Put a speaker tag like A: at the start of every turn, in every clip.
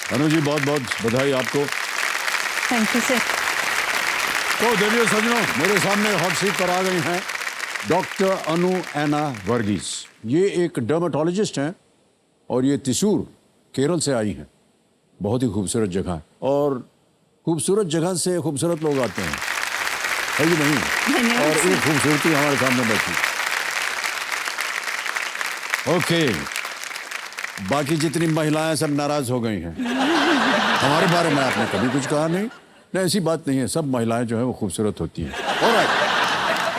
A: अनु जी बहुत बहुत बधाई आपको।
B: Thank you sir.
A: तो देखिए सज्जनों, मेरे सामने हॉट सीट पर आ गई हैं डॉक्टर अनु एना वर्गीस। ये एक डर्मेटोलॉजिस्ट हैं और ये त्रिशूर केरल से आई हैं। बहुत ही खूबसूरत जगह है और खूबसूरत जगह से खूबसूरत लोग आते हैं, है कि नहीं? और एक खूबसूरती हमारे सामने बैठी। ओके, बाकी जितनी महिलाएं सब नाराज हो गई हैं। हमारे बारे में आपने कभी कुछ कहा नहीं। नहीं, ऐसी बात नहीं है, सब महिलाएं जो है वो खूबसूरत होती हैं। Alright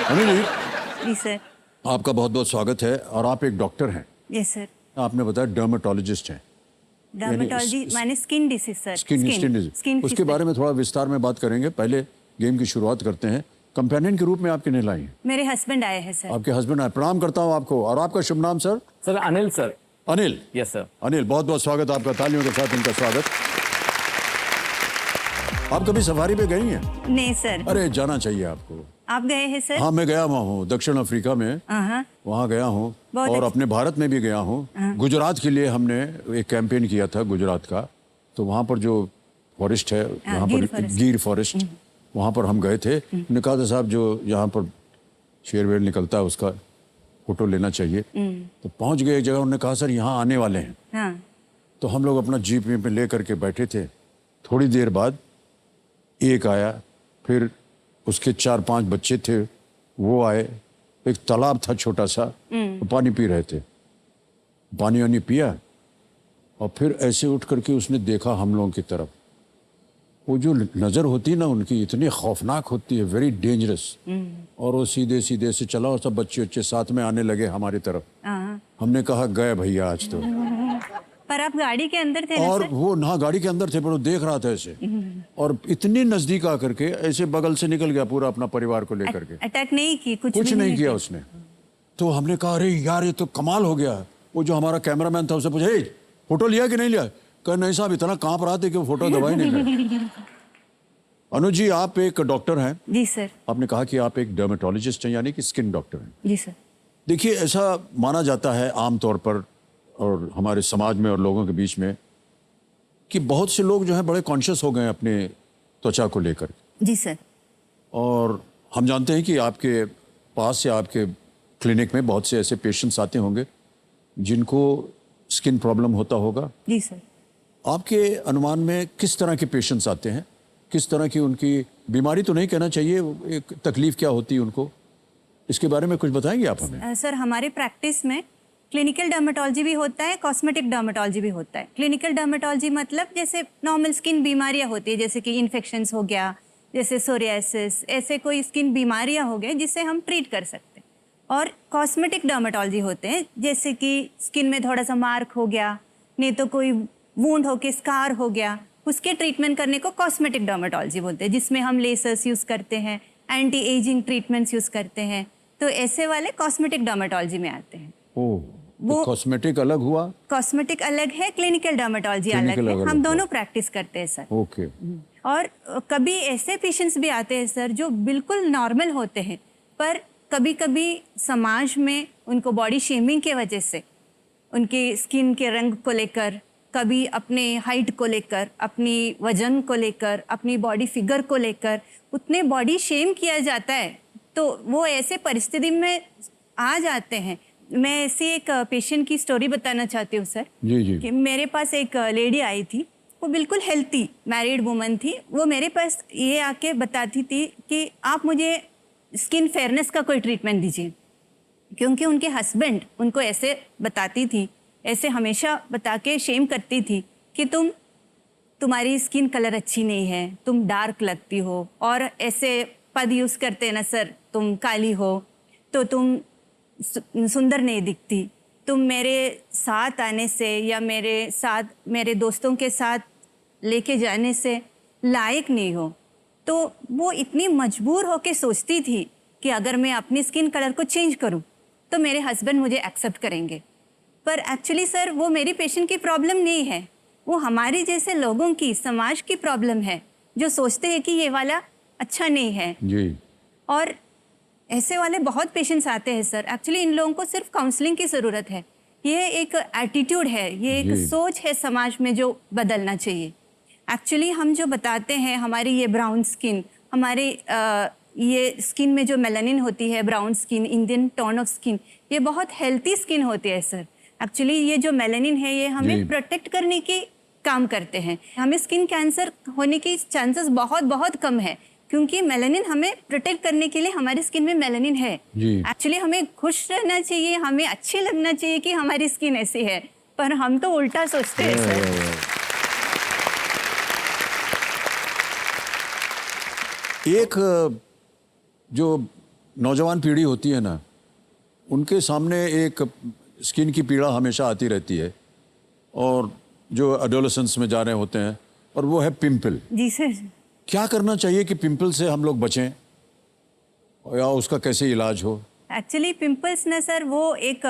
A: Anu
B: ji sir.
A: आपका बहुत बहुत स्वागत है। और आप एक डॉक्टर हैं।
B: Yes sir.
A: आपने बताया डर्मेटोलॉजिस्ट हैं।
B: डर्मेटोलॉजी माने skin disease sir.
A: Skin disease, उसके बारे में थोड़ा विस्तार में बात करेंगे। पहले गेम की शुरुआत करते हैं। कंपेनियन के रूप में आपके नहीं लाई हैं?
B: मेरे हस्बैंड आए हैं सर।
A: आपके हस्बैंड आए, प्रणाम करता हूँ आपको। और आपका शुभ नाम sir?
C: Sir Anil sir.
A: Anil?
C: Yes sir.
A: Anil, बहुत बहुत स्वागत आपका, तालियों के साथ इनका स्वागत। आप कभी सफारी पे गई हैं?
B: नहीं सर।
A: अरे जाना चाहिए आपको।
B: आप गए हैं सर?
A: हाँ, मैं गया हुआ हूँ दक्षिण अफ्रीका में, वहाँ गया हूँ। और अपने भारत में भी गया हूँ। गुजरात के लिए हमने एक कैंपेन किया था गुजरात का, तो वहाँ पर जो फॉरेस्ट है, यहाँ पर गिर फॉरेस्ट, वहाँ पर हम गए थे। उन्होंने कहा था साहब जो यहाँ पर शेर वेर निकलता है उसका फोटो लेना चाहिए। तो पहुँच गए एक जगह, उन्होंने कहा सर यहाँ आने वाले हैं। तो हम लोग अपना जीप में ले करके बैठे थे। थोड़ी देर बाद एक आया, फिर उसके 4-5 बच्चे थे, वो आए। एक तालाब था छोटा सा, तो पानी पी रहे थे। पानी वानी पिया और फिर ऐसे उठ करके उसने देखा हम लोगों की तरफ। वो जो नज़र होती है ना उनकी, इतनी खौफनाक होती है, वेरी डेंजरस। और वो सीधे सीधे से चला और सब बच्चे बच्चे साथ में आने लगे हमारी तरफ। हमने कहा गए भैया आज तो।
B: पर आप गाड़ी के अंदर थे
A: और
B: ना सर?
A: वो ना गाड़ी के अंदर थे, पर वो देख रहा था ऐसे। और इतनी नजदीक आकर के ऐसे बगल से निकल गया पूरा अपना परिवार को लेकर के।
B: अटैक नहीं की?
A: कुछ नहीं किया उसने। तो हमने कहा अरे यार ये तो कमाल हो गया। वो जो हमारा कैमरामैन था उससे पूछा फोटो लिया कि नहीं लिया? कहा नहीं साहब, इतना कांप रहा था कि वो फोटो दबाई नहीं लिया। अनु जी, आप एक डॉक्टर हैं।
B: जी सर।
A: आपने कहा कि आप एक डर्मेटोलॉजिस्ट हैं, यानी कि स्किन डॉक्टर हैं।
B: जी सर।
A: देखिए, ऐसा माना जाता है आमतौर पर और हमारे समाज में और लोगों के बीच में कि बहुत से लोग जो हैं बड़े कॉन्शियस हो गए हैं अपने त्वचा को लेकर।
B: जी सर।
A: और हम जानते हैं कि आपके पास या आपके क्लिनिक में बहुत से ऐसे पेशेंट्स आते होंगे जिनको स्किन प्रॉब्लम होता होगा।
B: जी सर।
A: आपके अनुमान में किस तरह के पेशेंट्स आते हैं? किस तरह की उनकी बीमारी तो नहीं कहना चाहिए, एक तकलीफ क्या होती है उनको, इसके बारे में कुछ बताएंगे आप हमें?
B: सर हमारे प्रैक्टिस में क्लिनिकल डर्मेटोलॉजी भी होता है, कॉस्मेटिक डर्मेटोलॉजी भी होता है। क्लिनिकल डर्मेटोलॉजी मतलब जैसे नॉर्मल स्किन बीमारियां होती है, जैसे कि इन्फेक्शंस हो गया, जैसे सोरियासिस, ऐसे कोई स्किन बीमारियां हो गए जिससे हम ट्रीट कर सकते हैं। और कॉस्मेटिक डर्मेटोलॉजी होते हैं, जैसे कि स्किन में थोड़ा सा मार्क हो गया, नहीं तो कोई वूंड हो के स्कार हो गया, उसके ट्रीटमेंट करने को कॉस्मेटिक डर्मेटोलॉजी बोलते हैं, जिसमें हम लेसर्स यूज़ करते हैं, एंटी एजिंग ट्रीटमेंट्स यूज़ करते हैं। तो ऐसे वाले कॉस्मेटिक डर्मेटोलॉजी में आते हैं।
A: ओह, वो कॉस्मेटिक अलग हुआ?
B: कॉस्मेटिक अलग है, क्लिनिकल डर्मेटोलॉजी अलग है। हम दोनों प्रैक्टिस करते हैं सर।
A: ओके।
B: और कभी ऐसे पेशेंट्स भी आते हैं सर जो बिल्कुल नॉर्मल होते हैं, पर कभी कभी समाज में उनको बॉडी शेमिंग के वजह से उनके स्किन के रंग को लेकर, कभी अपने हाइट को लेकर, अपनी वजन को लेकर, अपनी बॉडी फिगर को लेकर उतने बॉडी शेम किया जाता है, तो वो ऐसे परिस्थिति में आ जाते हैं। मैं ऐसी एक पेशेंट की स्टोरी बताना चाहती हूँ सर।
A: जी जी।
B: कि मेरे पास एक लेडी आई थी, वो बिल्कुल हेल्थी मैरिड वुमन थी। वो मेरे पास ये आके बताती थी कि आप मुझे स्किन फेयरनेस का कोई ट्रीटमेंट दीजिए, क्योंकि उनके हस्बैंड उनको ऐसे बताती थी, ऐसे हमेशा बता के शेम करती थी कि तुम्हारी स्किन कलर अच्छी नहीं है, तुम डार्क लगती हो, और ऐसे पद यूज़ करते हैं ना सर, तुम काली हो तो तुम सुंदर नहीं दिखती, तुम मेरे साथ आने से या मेरे साथ मेरे दोस्तों के साथ लेके जाने से लायक नहीं हो। तो वो इतनी मजबूर होके सोचती थी कि अगर मैं अपनी स्किन कलर को चेंज करूं तो मेरे हस्बैंड मुझे एक्सेप्ट करेंगे। पर एक्चुअली सर वो मेरी पेशेंट की प्रॉब्लम नहीं है, वो हमारे जैसे लोगों की, समाज की प्रॉब्लम है, जो सोचते हैं कि ये वाला अच्छा नहीं है
A: जी।
B: और ऐसे वाले बहुत पेशेंट्स आते हैं सर। एक्चुअली इन लोगों को सिर्फ काउंसलिंग की ज़रूरत है ये एक एटीट्यूड है, ये एक सोच है समाज में जो बदलना चाहिए। एक्चुअली हम जो बताते हैं हमारी ये ब्राउन स्किन, हमारे ये स्किन में जो मेलानिन होती है, brown skin, Indian tone of skin, ये बहुत हेल्थी स्किन होती है सर। एक्चुअली ये जो मेलानिन है ये हमें प्रोटेक्ट करने की काम करते हैं। हमें स्किन कैंसर होने की चांसेस बहुत बहुत कम है, क्योंकि मेलानिन हमें प्रोटेक्ट करने के लिए हमारी स्किन में मेलानिन है। एक्चुअली हमें खुश रहना चाहिए, हमें अच्छे लगना चाहिए कि हमारी स्किन ऐसी है, पर हम तो उल्टा सोचते हैं सर।
A: एक जो नौजवान पीढ़ी होती है ना, उनके सामने एक स्किन की पीड़ा हमेशा आती रहती है, और जो एडोलेसेंस में जा रहे होते हैं, और वो है पिंपल।
B: जी सर।
A: क्या करना चाहिए कि पिंपल से हम लोग बचें, या उसका कैसे इलाज हो?
B: एक्चुअली पिंपल्स ना सर वो एक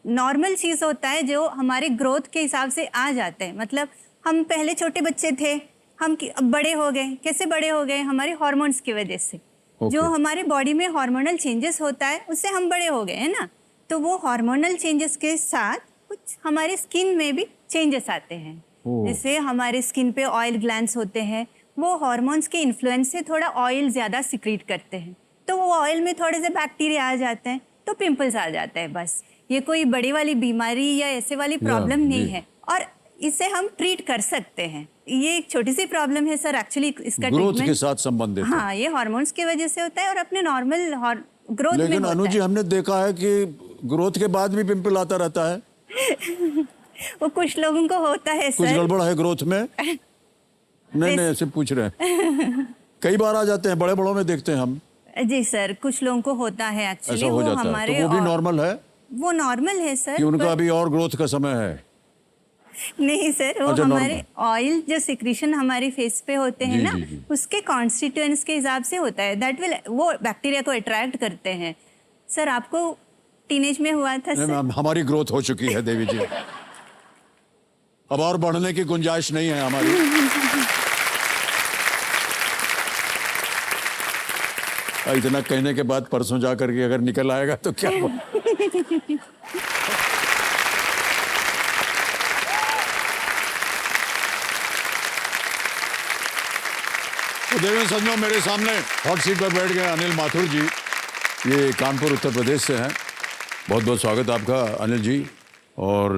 B: नॉर्मल चीज़ होता है जो हमारे ग्रोथ के हिसाब से आ जाते हैं। मतलब हम पहले छोटे बच्चे थे, हम अब बड़े हो गए। कैसे बड़े हो गए? हमारे हार्मोन्स की वजह से। जो हमारे बॉडी में हार्मोनल चेंजेस होता है उससे हम बड़े हो गए, है ना। तो वो हार्मोनल चेंजेस के साथ कुछ हमारे स्किन में भी चेंजेस आते हैं। जैसे हमारे स्किन पे ऑयल ग्लैंड्स होते हैं, वो हार्मोन्स के इन्फ्लुएंस से थोड़ा ऑयल ज़्यादा सिक्रीट करते हैं, तो वो ऑयल में थोड़े से बैक्टीरिया आ जाते हैं, तो पिंपल्स आ जाते हैं। बस ये कोई बड़ी वाली बीमारी या ऐसे वाली प्रॉब्लम नहीं है, और इसे हम ट्रीट कर सकते हैं। ये एक छोटी सी प्रॉब्लम है सर, एक्चुअली इसका
A: ग्रोथ के साथ संबंधित है।
B: हाँ, ये हार्मोन्स की वजह से होता है और अपने नॉर्मल ग्रोथ में
A: लेकिन अनु जी, हमने देखा है कि ग्रोथ के बाद भी पिंपल आता रहता है।
B: वो कुछ लोगों को होता है
A: कुछ
B: सर।
A: गड़बड़ है ग्रोथ में? नहीं ऐसे पूछ रहे हैं। कई बार आ जाते हैं, बड़े बड़ों में देखते हैं हम।
B: जी सर, कुछ लोगों को होता है एक्चुअली।
A: ऐसा हो जाता है, तो वो भी नॉर्मल है?
B: वो नॉर्मल है सर,
A: कि उनका अभी और ग्रोथ का समय है?
B: नहीं सर, वो हमारे ऑयल जो सिक्रीशन हमारे फेस पे होते हैं ना, उसके कॉन्स्टिट्यूएंट्स के हिसाब से होता है। दैट विल, वो बैक्टीरिया को अट्रैक्ट करते हैं। सर आपको टीनेज में हुआ था सर?
A: हमारी ग्रोथ हो चुकी है देवी जी, अब और बढ़ने की गुंजाइश नहीं है हमारी। इतना कहने के बाद परसों जा करके अगर निकल आएगा तो क्या तो देवेंद्र सज्जनों, मेरे सामने हॉट सीट पर बैठ गए अनिल माथुर जी। ये कानपुर उत्तर प्रदेश से हैं। बहुत बहुत स्वागत आपका अनिल जी। और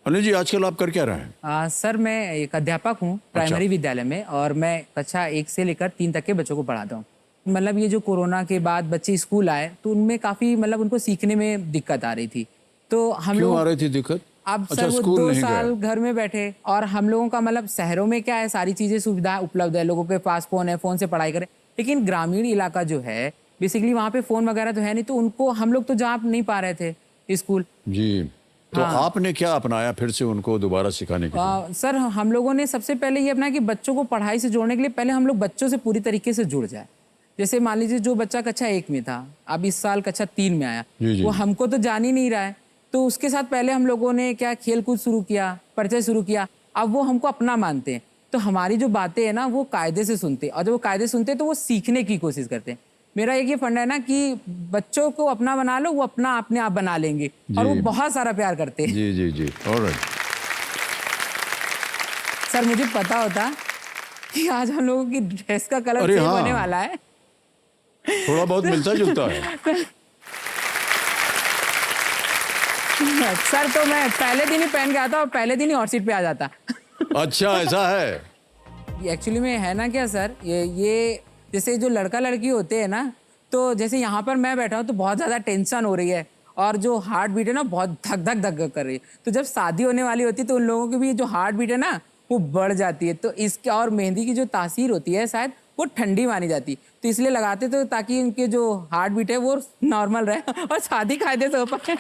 A: अनिल जी, आजकल आप कर क्या रहे हैं?
C: सर मैं एक अध्यापक हूँ प्राइमरी विद्यालय में, और मैं कक्षा 1 से लेकर 3 तक के बच्चों को पढ़ाता हूँ। मतलब ये जो कोरोना के बाद बच्चे स्कूल आए तो उनमें काफ़ी मतलब उनको सीखने में दिक्कत आ रही थी। तो हम
A: क्यों आ रही थी दिक्कत?
C: अब सर वो 2 साल घर में बैठे, और हम लोगों का मतलब शहरों में क्या है, सारी चीज़ें सुविधा उपलब्ध है, लोगों के पास फ़ोन है, फ़ोन से पढ़ाई करें। लेकिन ग्रामीण इलाका जो है बेसिकली वहाँ पे फ़ोन वगैरह तो है नहीं, तो उनको हम लोग तो जा नहीं पा रहे थे स्कूल
A: जी। तो आपने क्या अपनाया फिर से उनको दोबारा सिखाने के लिए?
C: सर हम लोगों ने सबसे पहले ये अपनाया कि बच्चों को पढ़ाई से जोड़ने के लिए पहले हम लोग बच्चों से पूरी तरीके से जुड़ जाए। जैसे मान लीजिए जो बच्चा कक्षा 1 में था, अब इस साल कक्षा 3 में आया, वो हमको तो जान ही नहीं रहा है, तो उसके साथ पहले हम लोगों ने क्या खेल कूद शुरू किया, परिचय शुरू किया। अब वो हमको अपना मानते हैं, तो हमारी जो बातें हैं ना वो कायदे से सुनते हैं, और जब वो कायदे सुनते हैं तो वो सीखने की कोशिश करते हैं। मेरा एक ये फंडा है ना कि बच्चों को अपना बना लो, वो अपना अपने आप बना लेंगे, और वो बहुत सारा प्यार करते हैं।
A: जी जी जी, ऑलराइट।
C: सर मुझे पता होता कि आज हम लोगों की ड्रेस का कलर सेम होने वाला है।
A: थोड़ा बहुत मिलता जुलता है
C: सर, तो मैं पहले दिन ही पहन के आता और पहले दिन ही हॉट सीट पे आ जाता।
A: अच्छा, ऐसा है?
C: एक्चुअली में है ना क्या सर, ये जैसे जो लड़का लड़की होते हैं ना, तो जैसे यहाँ पर मैं बैठा हूँ तो बहुत ज़्यादा टेंशन हो रही है, और जो हार्ट बीट है ना बहुत धक धक धक कर रही है। तो जब शादी होने वाली होती है तो उन लोगों की भी जो हार्ट बीट है ना वो बढ़ जाती है। तो इसके और मेहंदी की जो तासीर होती है शायद वो ठंडी मानी जाती है, तो इसलिए लगाते तो ताकि इनके जो हार्ट बीट है वो नॉर्मल रहे और शादी कायदे से हो पाए।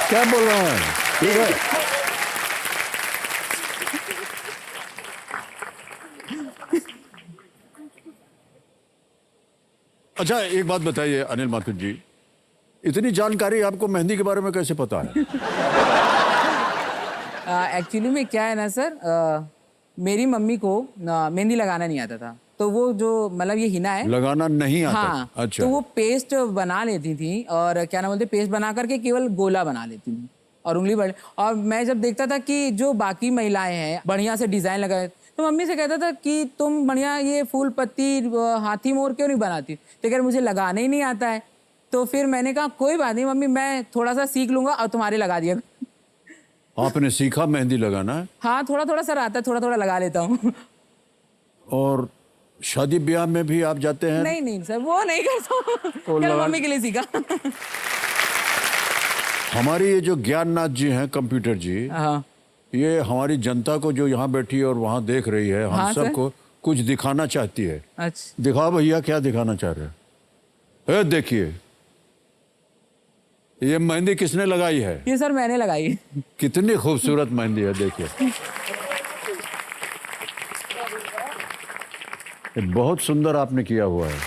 A: क्या बोल रहा है? ठीक है। अच्छा, एक बात बताइए अनिल माथुर जी, इतनी जानकारी आपको मेहंदी के बारे में कैसे पता है?
C: एक्चुअली में क्या है ना सर, मेरी मम्मी को मेहंदी लगाना नहीं आता था, तो वो जो मतलब ये हिना है
A: लगाना नहीं आता।
C: हाँ,
A: अच्छा।
C: तो वो पेस्ट बना लेती थी और क्या नाम बोलते, पेस्ट बना करके केवल गोला बना लेती थी और उंगली बढ़। और मैं जब देखता था कि जो बाकी महिलाएं हैं बढ़िया से डिजाइन लगाए, तो मम्मी से कहता था कि तुम बढ़िया ये फूल पत्ती हाथी मोर क्यों नहीं बनाती, तो कह मुझे लगाने ही नहीं आता है। तो फिर मैंने कहा कोई बात नहीं मम्मी, मैं थोड़ा सा सीख लूंगा और तुम्हारे लगा दिया।
A: आपने सीखा मेहंदी लगाना?
C: हाँ, थोड़ा थोड़ा सर आता है, थोड़ा थोड़ा लगा लेता हूँ।
A: और शादी ब्याह में भी आप जाते हैं?
C: नहीं नहीं सर, वो नहीं करता हूँ, केवल मम्मी के लिए सीखा।
A: हमारी ये जो ज्ञाननाथ जी हैं, कंप्यूटर जी,
C: हाँ
A: ये हमारी जनता को जो यहाँ बैठी है और वहाँ देख रही है, हम
C: हाँ, सर।
A: सबको कुछ दिखाना चाहती है।
C: अच्छा,
A: दिखाओ भैया, क्या दिखाना चाह रहे हैं? देखिए, ये मेहंदी किसने लगाई है?
C: ये सर मैंने लगाई।
A: कितनी खूबसूरत मेहंदी है, देखिए। ये बहुत सुंदर आपने किया हुआ है।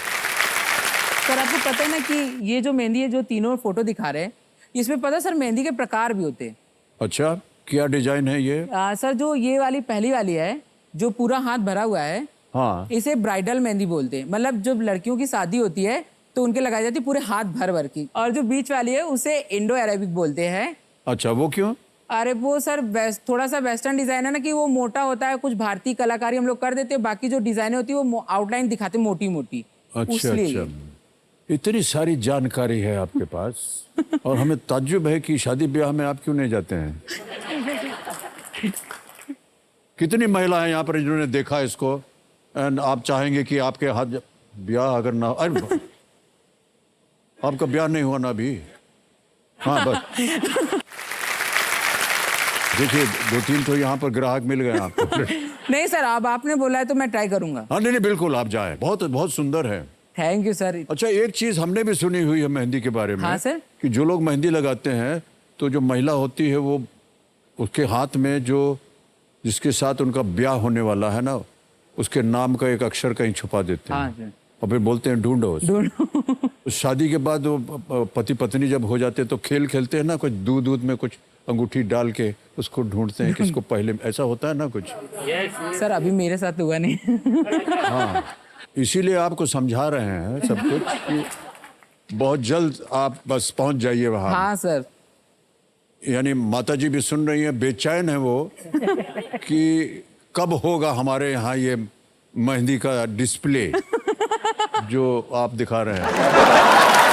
C: सर आपको पता है ना कि ये जो मेहंदी है, जो तीनों फोटो दिखा रहे हैं, इसमें पता है सर मेहंदी के प्रकार भी होते हैं।
A: अच्छा, क्या डिजाइन है ये?
C: सर जो ये वाली पहली वाली है, जो पूरा हाथ भरा हुआ है,
A: हाँ,
C: इसे ब्राइडल मेहंदी बोलते हैं। मतलब जब लड़कियों की शादी होती है तो उनके लगाई जाती है पूरे हाथ भर भर की। और जो बीच वाली है उसे इंडो अरेबिक बोलते हैं।
A: अच्छा, वो क्यों?
C: अरे वो सर थोड़ा सा वेस्टर्न डिजाइन है ना, कि वो मोटा होता है, कुछ भारतीय कलाकारी हम लोग कर देते हैं, बाकी जो डिजाइन होती है वो आउटलाइन दिखाते मोटी मोटी।
A: अच्छा अच्छा, इतनी सारी जानकारी है आपके पास और हमें ताज्जुब है कि शादी ब्याह में आप क्यों नहीं जाते हैं? कितनी महिलाएं यहाँ पर जिन्होंने देखा इसको, एंड आप चाहेंगे कि आपके हाथ ब्याह अगर ना, अरे आपका ब्याह नहीं हुआ ना अभी? हाँ बस देखिए, 2-3 तो यहाँ पर ग्राहक मिल गए आपको।
C: नहीं सर, अब आपने बोला है तो मैं ट्राई करूंगा।
A: हाँ नहीं नहीं, बिल्कुल आप जाएं, बहुत बहुत सुंदर है।
C: Thank you sir.
A: अच्छा, एक चीज हमने भी सुनी हुई है मेहंदी के बारे में।
C: हाँ सर।
A: कि जो लोग मेहंदी लगाते हैं तो जो महिला होती है वो उसके हाथ में जो जिसके साथ उनका ब्याह होने वाला है ना, उसके नाम का एक अक्षर कहीं छुपा देते हैं।
C: हाँ सर।
A: और फिर बोलते हैं ढूंढो। तो शादी के बाद वो पति पत्नी जब हो जाते हैं तो खेल खेलते हैं ना, कुछ दूध में कुछ अंगूठी डाल के उसको ढूंढते हैं किसको पहले, ऐसा होता है ना कुछ।
C: सर अभी मेरे साथ हुआ नहीं।
A: हाँ, इसीलिए आपको समझा रहे हैं सब कुछ कि बहुत जल्द आप बस पहुंच जाइए वहां।
C: हाँ सर।
A: यानी माता जी भी सुन रही हैं, बेचैन है वो कि कब होगा हमारे यहाँ ये मेहंदी का डिस्प्ले जो आप दिखा रहे हैं।